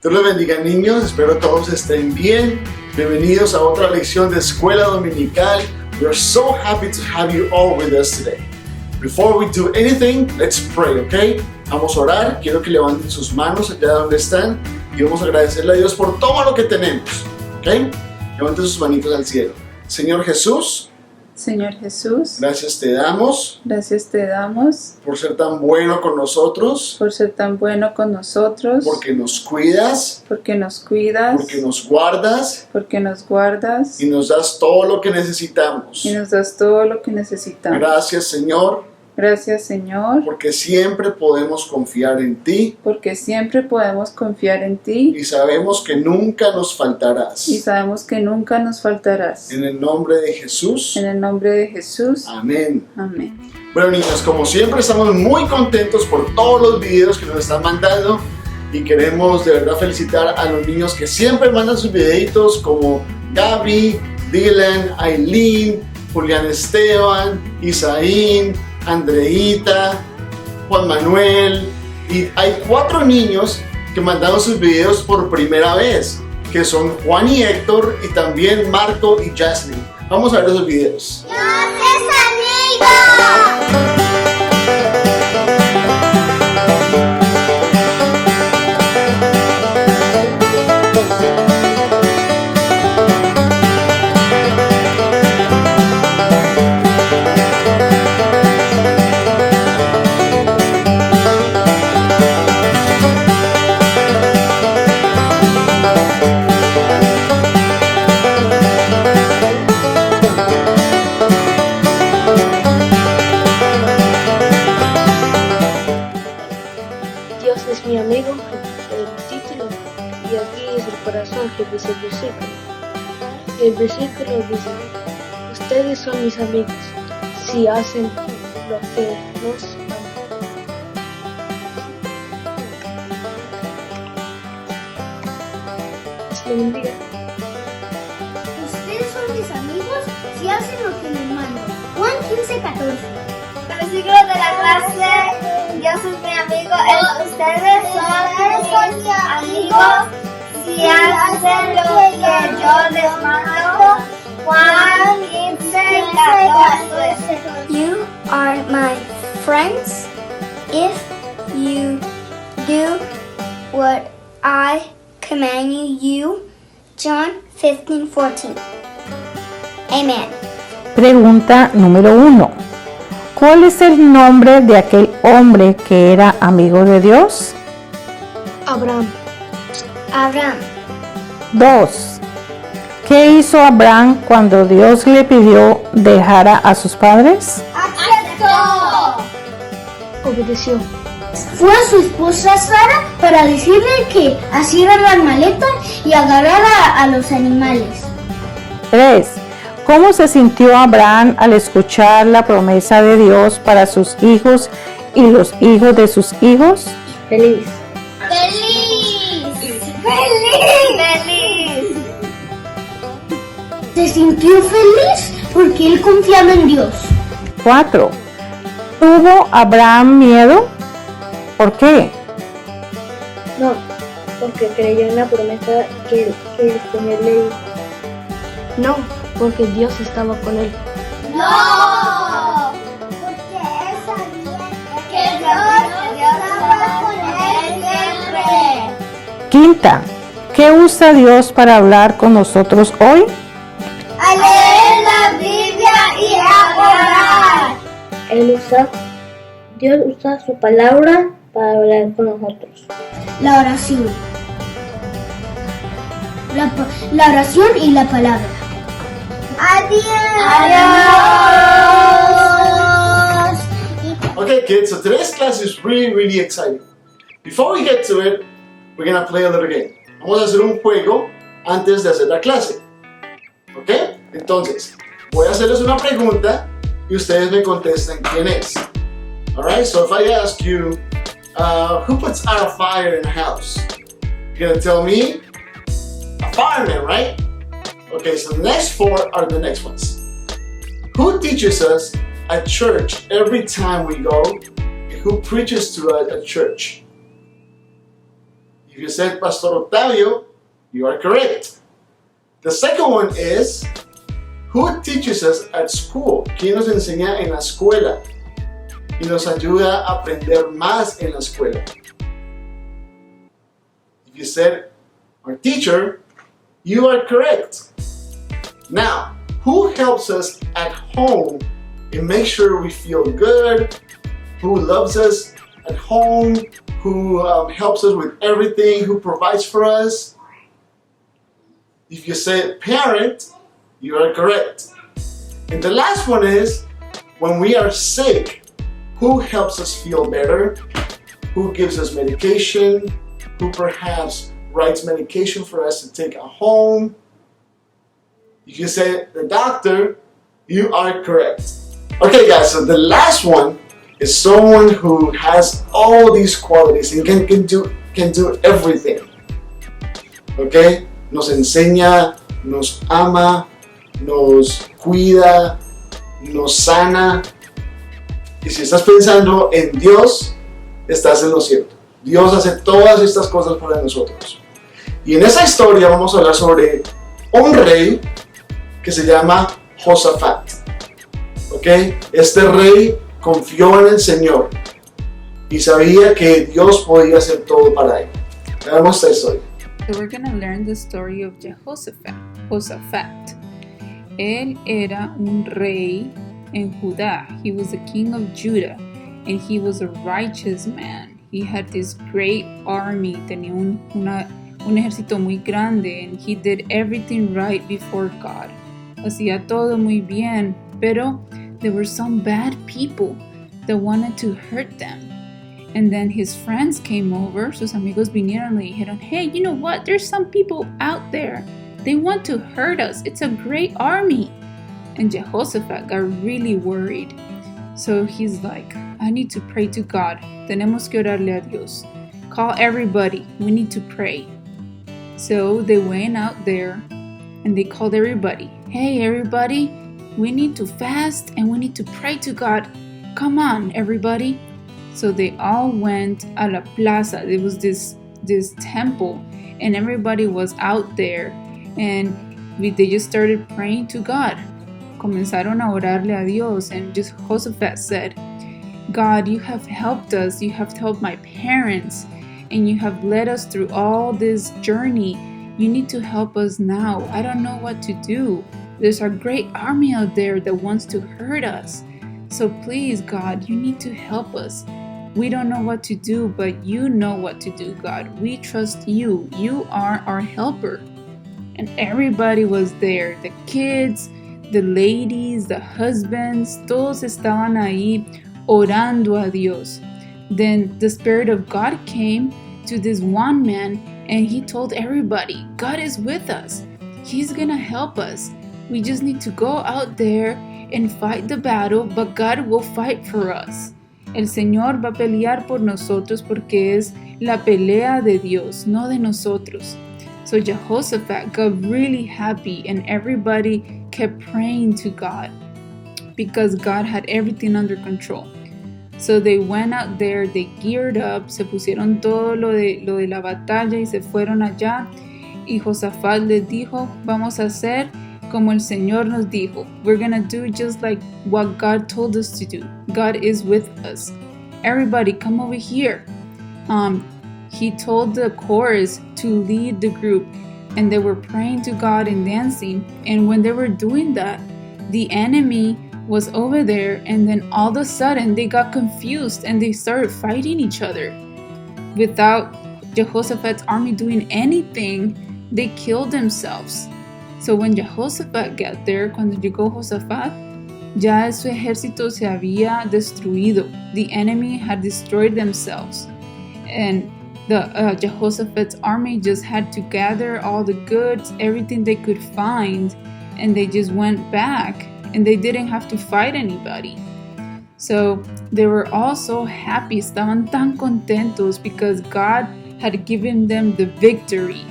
Dios los bendiga, niños. Espero todos estén bien. Bienvenidos a otra lección de Escuela Dominical. We are so happy to have you all with us today. Before we do anything, let's pray, okay? Vamos a orar. Quiero que levanten sus manos allá donde están y vamos a agradecerle a Dios por todo lo que tenemos, okay? Levanten sus manitos al cielo. Señor Jesús, gracias te damos por ser tan bueno con nosotros, porque nos cuidas, porque nos guardas y nos das todo lo que necesitamos. Gracias, Señor, porque siempre podemos confiar en ti, y sabemos que nunca nos faltarás. En el nombre de Jesús. Amén. Bueno, niños, como siempre estamos muy contentos por todos los videos que nos están mandando y queremos de verdad felicitar a los niños que siempre mandan sus videitos, como Gaby, Dylan, Aileen, Julián Esteban, Isaín, Andreita, Juan Manuel, y hay 4 niños que mandaron sus videos por primera vez, que son Juan y Héctor, y también Marco y Jasmine. Vamos a ver esos videos. ¡Gracias, amigos! Dios es mi amigo, el título, y aquí es el corazón que dice el versículo. El versículo dice: ustedes son mis amigos si hacen lo que nos aman. Dios le bendiga. Ustedes son mis amigos si hacen lo que les mando. Juan 15:14. Versículo de la clase: Dios es mi amigo, ustedes son mis amigos si hacen lo que yo les mando. Juan 15:14. You are my friends if you do what I command you. John 15:14. Amen. Pregunta número 1. ¿Cuál es el nombre de aquel hombre que era amigo de Dios? Abraham. 2. ¿Qué hizo Abraham cuando Dios le pidió dejara a sus padres? ¡Aceptó! Obedeció. Fue a su esposa Sara para decirle que hiciera las maletas y agarrara a los animales. 3. ¿Cómo se sintió Abraham al escuchar la promesa de Dios para sus hijos y los hijos de sus hijos? Feliz. ¡Feliz! Se sintió feliz porque él confiaba en Dios. 4. ¿Tuvo Abraham miedo? ¿Por qué? No, porque creyó en la promesa que el Señor le hizo. No, porque Dios estaba con él. ¡No! Porque él sabía que Dios estaba con él siempre. 5. ¿Qué usa Dios para hablar con nosotros hoy? A leer la Biblia y a orar. Dios usa su palabra para hablar con nosotros. La oración. La oración y la palabra. Adiós. Okay, kids, so today's class is really exciting. Before we get to it, we're gonna play a little game. Vamos a hacer un juego antes de hacer la clase. ¿Ok? Entonces, voy a hacerles una pregunta y ustedes me contestan quién es. Alright, so if I ask you, who puts out a fire in a house? You're gonna tell me, a fireman, right? Okay, so the next 4 are the next ones. Who teaches us at church every time we go? Who preaches to us at church? If you said Pastor Octavio, you are correct. The second one is, who teaches us at school? ¿Quién nos enseña en la escuela? Y nos ayuda a aprender más en la escuela. If you said our teacher, you are correct. Now, who helps us at home and make sure we feel good? Who loves us at home? Who helps us with everything? Who provides for us? If you said parent, you are correct. And the last one is, when we are sick, who helps us feel better? Who gives us medication? Who perhaps writes medication for us to take at home? If you say the doctor, you are correct. Okay guys, so the last one is someone who has all these qualities and can do everything. Okay? Nos enseña, nos ama, nos cuida, nos sana. Y si estás pensando en Dios, estás en lo cierto. Dios hace todas estas cosas para nosotros. Y en esa historia vamos a hablar sobre un rey que se llama Josafat. ¿Ok? Este rey confió en el Señor y sabía que Dios podía hacer todo para él. Veamos esta historia. So we're going to learn the story of Josafat. Él era un rey en Judá. He was the king of Judah, and he was a righteous man. He had this great army. Tenía un ejército muy grande, and he did everything right before God. Hacía todo muy bien, pero there were some bad people that wanted to hurt them. And then his friends came over, sus amigos vinieron y le dijeron, hey, you know what? There's some people out there. They want to hurt us. It's a great army. And Jehoshaphat got really worried. So he's like, I need to pray to God. Tenemos que orarle a Dios. Call everybody. We need to pray. So they went out there and they called everybody. Hey, everybody, we need to fast and we need to pray to God. Come on, everybody. So they all went a la plaza. There was this temple and everybody was out there and they just started praying to God. Comenzaron a orarle a Dios, and just Josafat said, God, you have helped us. You have helped my parents and you have led us through all this journey. You need to help us now. I don't know what to do. There's a great army out there that wants to hurt us. So please, God, you need to help us. We don't know what to do, but you know what to do, God. We trust you. You are our helper. And everybody was there. The kids, the ladies, the husbands, todos estaban ahí orando a Dios. Then the Spirit of God came to this one man and he told everybody, God is with us. He's gonna help us. We just need to go out there and fight the battle, but God will fight for us. El Señor va a pelear por nosotros porque es la pelea de Dios, no de nosotros. So Jehoshaphat got really happy and everybody kept praying to God because God had everything under control. So they went out there, they geared up, se pusieron todo lo de la batalla y se fueron allá. Y Josafat les dijo, vamos a hacer como el Señor nos dijo. We're gonna do just like what God told us to do. God is with us. Everybody come over here. He told the chorus to lead the group and they were praying to God and dancing. And when they were doing that, the enemy was over there and then all of a sudden they got confused and they started fighting each other. Without Jehoshaphat's army doing anything, they killed themselves. So when Jehoshaphat got there, cuando llegó Josafat, ya su ejército se había destruido. The enemy had destroyed themselves. And the Jehoshaphat's army just had to gather all the goods, everything they could find, and they just went back and they didn't have to fight anybody. So they were all so happy, estaban tan contentos because God had given them the victory.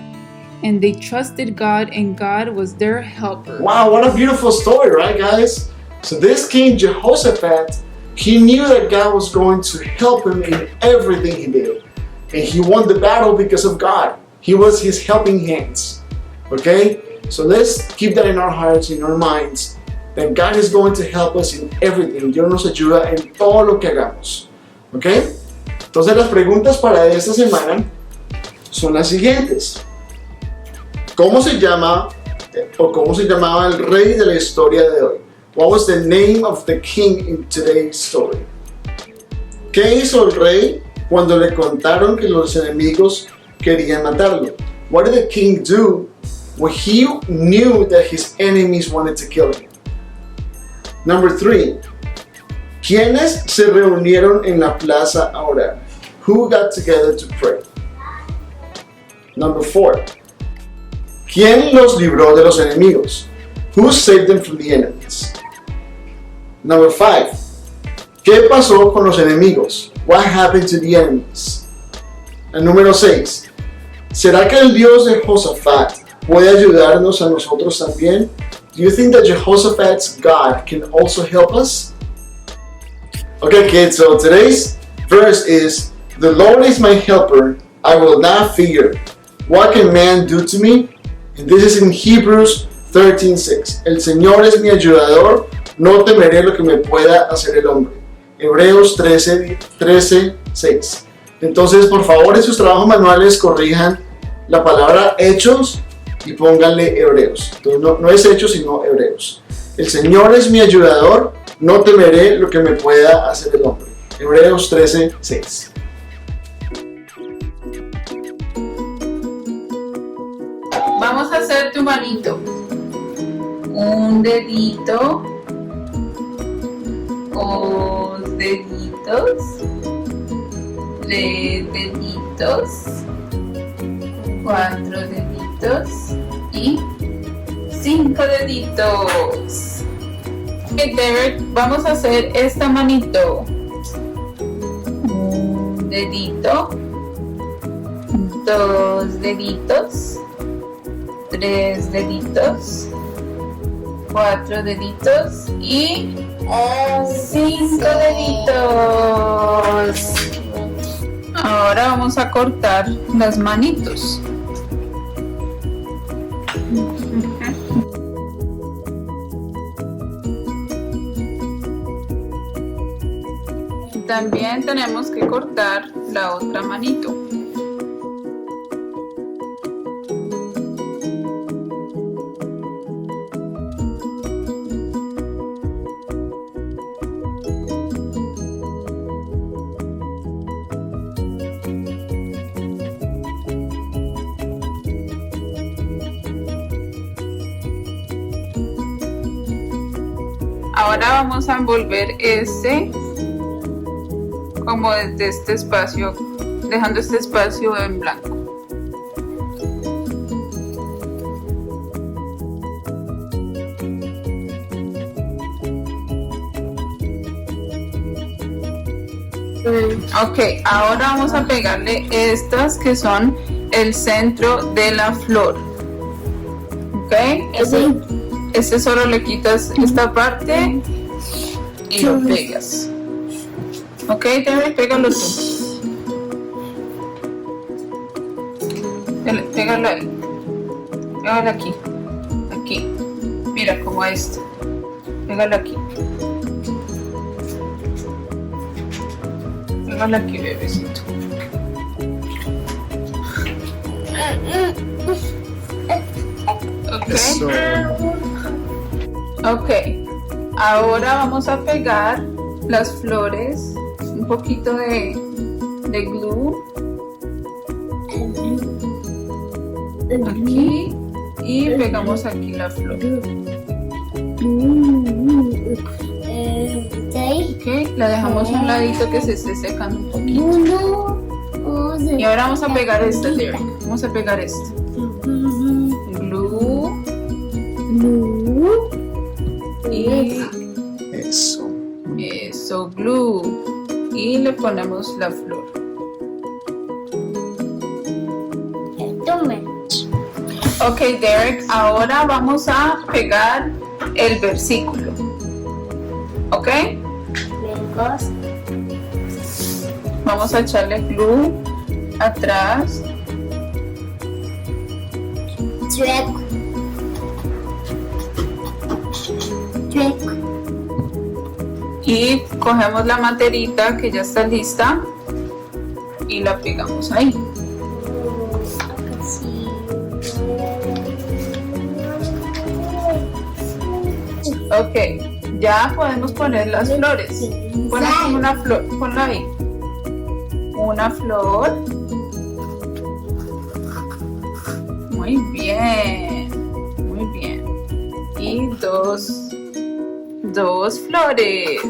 And they trusted God and God was their helper. Wow, what a beautiful story, right guys? So this King Jehoshaphat, he knew that God was going to help him in everything he did. And he won the battle because of God. He was his helping hands. Okay? So let's keep that in our hearts, in our minds, that God is going to help us in everything. Dios nos ayuda en todo lo que hagamos. Okay? Entonces las preguntas para esta semana son las siguientes. ¿Cómo se llama o cómo se llamaba el rey de la historia de hoy? What was the name of the king in today's story? ¿Qué hizo el rey cuando le contaron que los enemigos querían matarlo? What did the king do when he knew that his enemies wanted to kill him? Number 3. ¿Quiénes se reunieron en la plaza a orar? Who got together to pray? Number 4. ¿Quién los libró de los enemigos? Who saved them from the enemies? Number 5. ¿Qué pasó con los enemigos? What happened to the enemies? And número 6. ¿Será que el Dios de Josafat puede ayudarnos a nosotros también? Do you think that Jehoshaphat's God can also help us? Okay, kids, so today's verse is, "The Lord is my helper, I will not fear. What can man do to me?" And this is in Hebrews 13:6. El Señor es mi ayudador, no temeré lo que me pueda hacer el hombre. Hebreos 13:6. Entonces, por favor, en sus trabajos manuales corrijan la palabra hechos y pónganle hebreos. Entonces, no es hechos, sino hebreos. El Señor es mi ayudador, no temeré lo que me pueda hacer el hombre. Hebreos 13:6. Vamos a hacer tu manito. Un dedito. Dos deditos. Tres deditos. Cuatro deditos. Y 5 deditos. Ok, Derek, vamos a hacer esta manito. Un dedito. 2 deditos. 3 deditos, 4 deditos y 5 deditos. Ahora vamos a cortar las manitos. También tenemos que cortar la otra manito. Ahora vamos a envolver este como desde este espacio, dejando este espacio en blanco. Ok, ahora vamos a pegarle estas que son el centro de la flor. Ok, este solo le quitas esta parte y lo pegas. Ok, David, pégalo tú. Pégalo ahí. Pégalo aquí. Aquí. Mira, como esto. Pégalo aquí. Pégalo aquí, bebecito. Ok. Ok. Ahora vamos a pegar las flores, un poquito de glue aquí y pegamos aquí la flor. Ok, la dejamos a un ladito que se esté secando un poquito. Y ahora vamos a pegar esta, Derek. Vamos a pegar esta. Glue. Y eso, glue. Y le ponemos la flor. Ok, Derek, ahora vamos a pegar el versículo. ¿Ok? Vamos a echarle glue Atrás. Chueco. Chueco. Y cogemos la materita que ya está lista y la pegamos ahí. Ok, ya podemos poner las flores. Pon aquí una flor, ponla ahí. Una flor. Muy bien, muy bien. Y dos flores.